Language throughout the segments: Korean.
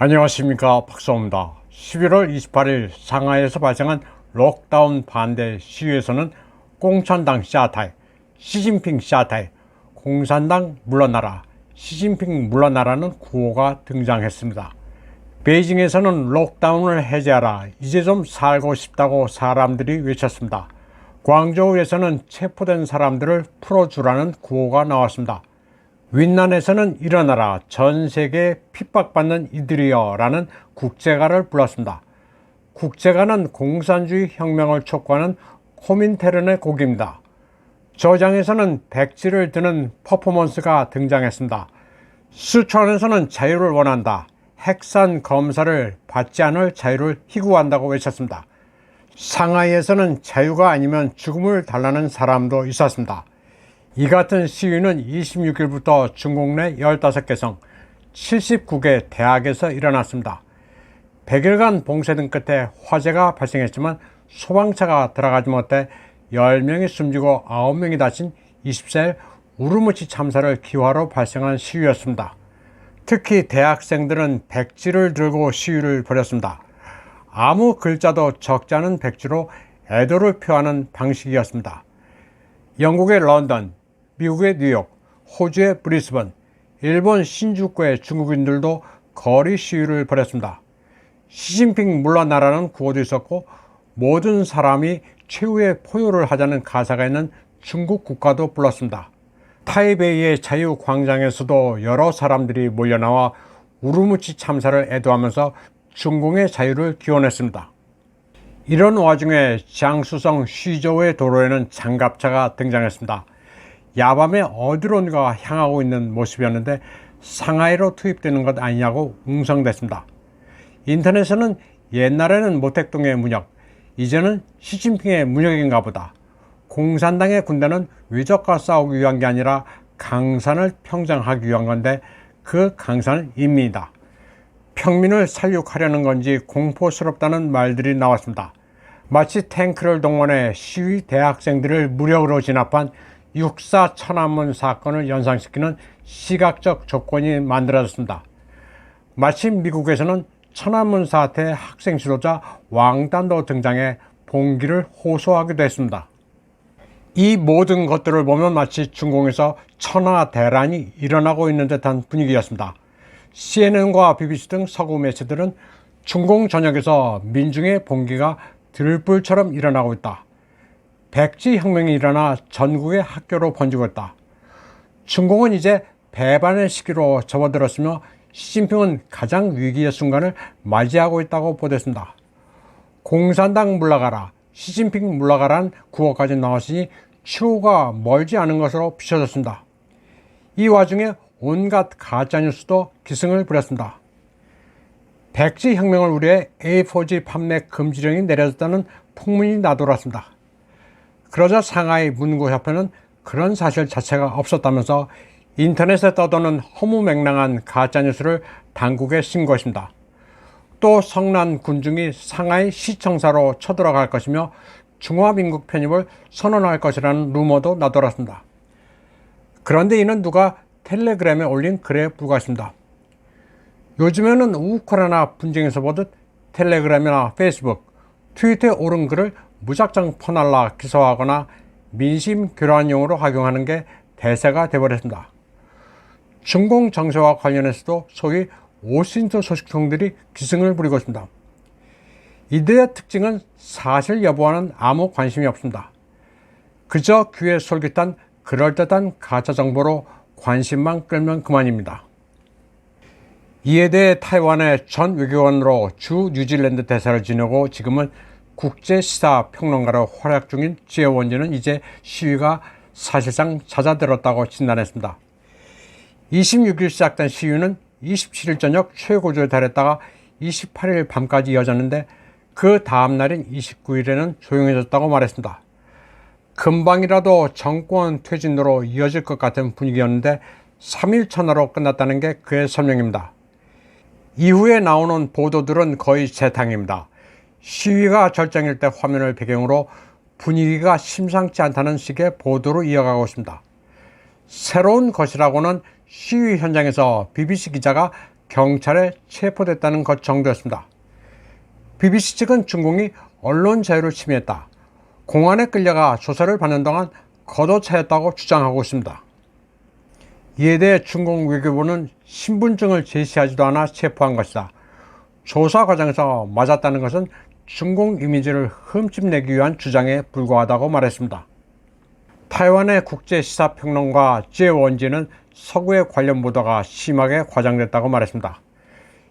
안녕하십니까, 박사입니다. 11월 28일 상하이에서 발생한 록다운 반대 시위에서는 공산당 샤타이, 시진핑 샤타이, 공산당 물러나라, 시진핑 물러나라는 구호가 등장했습니다. 베이징에서는 록다운을 해제하라, 이제 좀 살고 싶다고 사람들이 외쳤습니다. 광저우에서는 체포된 사람들을 풀어주라는 구호가 나왔습니다. 윈난에서는 일어나라, 전 세계에 핍박받는 이들이여 라는 국제가를 불렀습니다. 국제가는 공산주의 혁명을 촉구하는 코민테른의 곡입니다. 저장에서는 백지를 드는 퍼포먼스가 등장했습니다. 스촨에서는 자유를 원한다, 핵산 검사를 받지 않을 자유를 희구한다고 외쳤습니다. 상하이에서는 자유가 아니면 죽음을 달라는 사람도 있었습니다. 이 같은 시위는 26일부터 중국 내 15개성 79개 대학에서 일어났습니다. 100일간 봉쇄등 끝에 화재가 발생했지만 소방차가 들어가지 못해 10명이 숨지고 9명이 다친 24일 우르무치 참사를 기화로 발생한 시위였습니다. 특히 대학생들은 백지를 들고 시위를 벌였습니다. 아무 글자도 적지 않은 백지로 애도를 표하는 방식이었습니다. 영국의 런던, 미국의 뉴욕, 호주의 브리스번, 일본 신주쿠의 중국인들도 거리 시위를 벌였습니다. 시진핑 물러나라는 구호도 있었고 모든 사람이 최후의 포효를 하자는 가사가 있는 중국 국가도 불렀습니다. 타이베이의 자유광장에서도 여러 사람들이 몰려나와 우르무치 참사를 애도하면서 중공의 자유를 기원했습니다. 이런 와중에 장수성 쉬저우의 도로에는 장갑차가 등장했습니다. 야밤에 어디론가 향하고 있는 모습이었는데 상하이로 투입되는 것 아니냐고 웅성댔습니다. 인터넷에는 옛날에는 모택동의 문혁, 이제는 시진핑의 문혁인가 보다. 공산당의 군대는 외적과 싸우기 위한 게 아니라 강산을 평정하기 위한 건데 그 강산은 인민이다. 평민을 살육하려는 건지 공포스럽다는 말들이 나왔습니다. 마치 탱크를 동원해 시위 대학생들을 무력으로 진압한 육사 천안문 사건을 연상시키는 시각적 조건이 만들어졌습니다. 마침 미국에서는 천안문 사태의 학생 지도자 왕단도 등장해 봉기를 호소하기도 했습니다. 이 모든 것들을 보면 마치 중공에서 천하대란이 일어나고 있는 듯한 분위기였습니다. CNN과 BBC 등 서구 매체들은 중공 전역에서 민중의 봉기가 들불처럼 일어나고 있다. 백지 혁명이 일어나 전국의 학교로 번지고 있다. 중공은 이제 배반의 시기로 접어들었으며 시진핑은 가장 위기의 순간을 맞이하고 있다고 보도했습니다. 공산당 물러가라, 시진핑 물러가라는 구호까지 나왔으니 최후가 멀지 않은 것으로 비춰졌습니다. 이 와중에 온갖 가짜뉴스도 기승을 부렸습니다. 백지 혁명을 우려해 A4지 판매 금지령이 내려졌다는 풍문이 나돌았습니다. 그러자 상하이 문구협회는 그런 사실 자체가 없었다면서 인터넷에 떠도는 허무맹랑한 가짜뉴스를 당국에 신고했습니다. 또 성난 군중이 상하이 시청사로 쳐들어갈 것이며 중화민국 편입을 선언할 것이라는 루머도 나돌았습니다. 그런데 이는 누가 텔레그램에 올린 글에 불과했습니다. 요즘에는 우크라이나 분쟁에서 보듯 텔레그램이나 페이스북, 트위터에 오른 글을 무작정 퍼날라 기소하거나 민심 교란용으로 활용하는 게 대세가 되어버렸습니다. 중공 정세와 관련해서도 소위 오신트 소식통들이 기승을 부리고 있습니다. 이들의 특징은 사실 여부와는 아무 관심이 없습니다. 그저 귀에 솔깃한 그럴듯한 가짜 정보로 관심만 끌면 그만입니다. 이에 대해 타이완의 전 외교관으로 주 뉴질랜드 대사를 지내고 지금은 국제시사평론가로 활약 중인 지혜원진은 이제 시위가 사실상 잦아들었다고 진단했습니다. 26일 시작된 시위는 27일 저녁 최고조에 달했다가 28일 밤까지 이어졌는데 그 다음 날인 29일에는 조용해졌다고 말했습니다. 금방이라도 정권 퇴진으로 이어질 것 같은 분위기였는데 3일 천하로 끝났다는 게 그의 설명입니다. 이후에 나오는 보도들은 거의 재탕입니다. 시위가 절정일 때 화면을 배경으로 분위기가 심상치 않다는 식의 보도로 이어가고 있습니다. 새로운 것이라고는 시위 현장에서 BBC 기자가 경찰에 체포됐다는 것 정도였습니다. BBC 측은 중공이 언론 자유를 침해했다, 공안에 끌려가 조사를 받는 동안 걷어차였다고 주장하고 있습니다. 이에 대해 중공 외교부는 신분증을 제시하지도 않아 체포한 것이다, 조사 과정에서 맞았다는 것은 중공 이미지를 흠집내기 위한 주장에 불과하다고 말했습니다. 타이완의 국제시사평론가 제 원지는 서구의 관련 보도가 심하게 과장됐다고 말했습니다.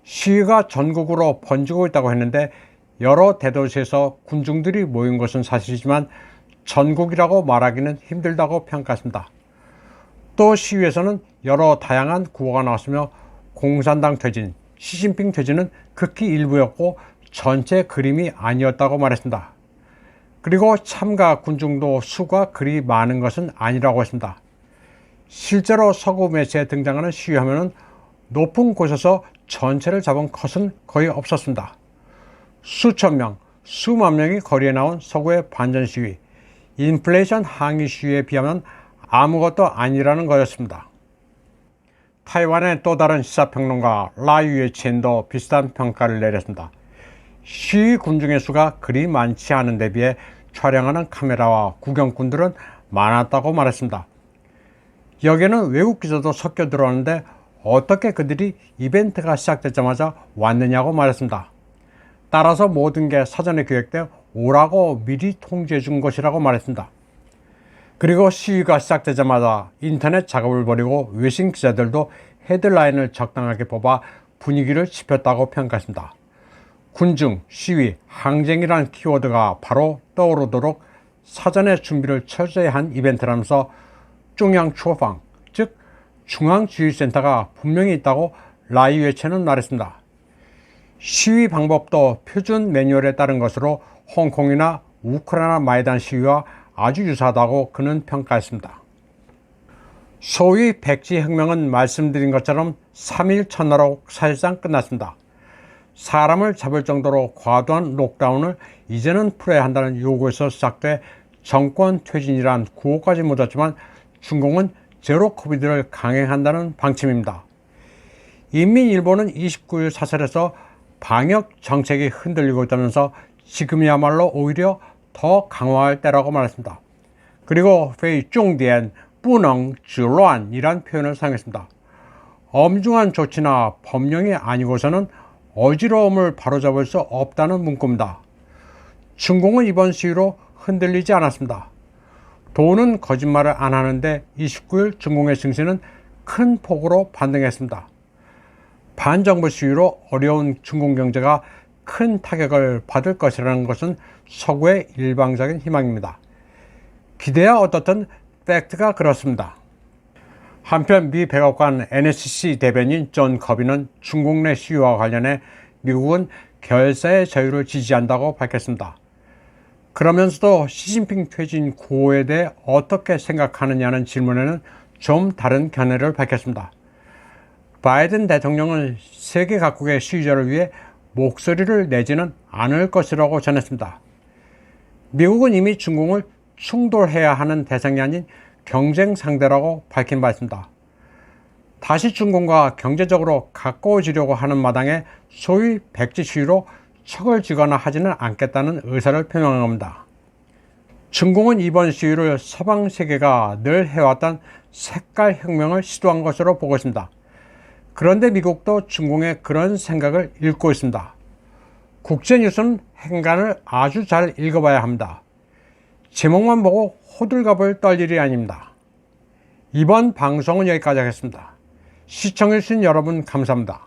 시위가 전국으로 번지고 있다고 했는데 여러 대도시에서 군중들이 모인 것은 사실이지만 전국이라고 말하기는 힘들다고 평가했습니다. 또 시위에서는 여러 다양한 구호가 나왔으며 공산당 퇴진, 시진핑 퇴진은 극히 일부였고 전체 그림이 아니었다고 말했습니다. 그리고 참가 군중도 수가 그리 많은 것은 아니라고 했습니다. 실제로 서구 매체에 등장하는 시위하면은 높은 곳에서 전체를 잡은 컷은 거의 없었습니다. 수천 명, 수만 명이 거리에 나온 서구의 반전 시위, 인플레이션 항의 시위에 비하면 아무것도 아니라는 거였습니다. 타이완의 또 다른 시사평론가 라유에첸도 비슷한 평가를 내렸습니다. 시위 군중의 수가 그리 많지 않은 데 비해 촬영하는 카메라와 구경꾼들은 많았다고 말했습니다. 여기에는 외국 기자도 섞여 들어왔는데 어떻게 그들이 이벤트가 시작되자마자 왔느냐고 말했습니다. 따라서 모든 게 사전에 계획되어 오라고 미리 통지해 준 것이라고 말했습니다. 그리고 시위가 시작되자마자 인터넷 작업을 벌이고 외신 기자들도 헤드라인을 적당하게 뽑아 분위기를 짚었다고 평가했습니다. 군중, 시위, 항쟁이라는 키워드가 바로 떠오르도록 사전에 준비를 철저히 한 이벤트라면서 중앙초방, 즉 중앙지휘센터가 분명히 있다고 라이웨체는 말했습니다. 시위 방법도 표준 매뉴얼에 따른 것으로 홍콩이나 우크라이나 마이단 시위와 아주 유사하다고 그는 평가했습니다. 소위 백지혁명은 말씀드린 것처럼 3일 첫날로 사실상 끝났습니다. 사람을 잡을 정도로 과도한 록다운을 이제는 풀어야 한다는 요구에서 시작돼 정권 퇴진이란 구호까지 묻었지만 중공은 제로 코비드를 강행한다는 방침입니다. 인민일보는 29일 사설에서 방역 정책이 흔들리고 있다면서 지금이야말로 오히려 더 강화할 때라고 말했습니다. 그리고 회의 중디엔 뿌능 즈乱이란 표현을 사용했습니다. 엄중한 조치나 법령이 아니고서는 어지러움을 바로잡을 수 없다는 문구입니다. 중공은 이번 시위로 흔들리지 않았습니다. 도는 거짓말을 안 하는데 29일 중공의 증시는 큰 폭으로 반등했습니다. 반정부 시위로 어려운 중공 경제가 큰 타격을 받을 것이라는 것은 서구의 일방적인 희망입니다. 기대야 어떻든 팩트가 그렇습니다. 한편 미 백악관 NSC 대변인 존 커비는 중국 내 시위와 관련해 미국은 결사의 자유를 지지한다고 밝혔습니다. 그러면서도 시진핑 퇴진 구호에 대해 어떻게 생각하느냐는 질문에는 좀 다른 견해를 밝혔습니다. 바이든 대통령은 세계 각국의 시위자를 위해 목소리를 내지는 않을 것이라고 전했습니다. 미국은 이미 중공을 충돌해야 하는 대상이 아닌 경쟁 상대라고 밝힌 바 있습니다. 다시 중공과 경제적으로 가까워지려고 하는 마당에 소위 백지 시위로 척을 지거나 하지는 않겠다는 의사를 표명한 겁니다. 중공은 이번 시위를 서방 세계가 늘 해왔던 색깔 혁명을 시도한 것으로 보고 있습니다. 그런데 미국도 중공의 그런 생각을 읽고 있습니다. 국제뉴스는 행간을 아주 잘 읽어봐야 합니다. 제목만 보고 호들갑을 떨 일이 아닙니다. 이번 방송은 여기까지 하겠습니다. 시청해주신 여러분 감사합니다.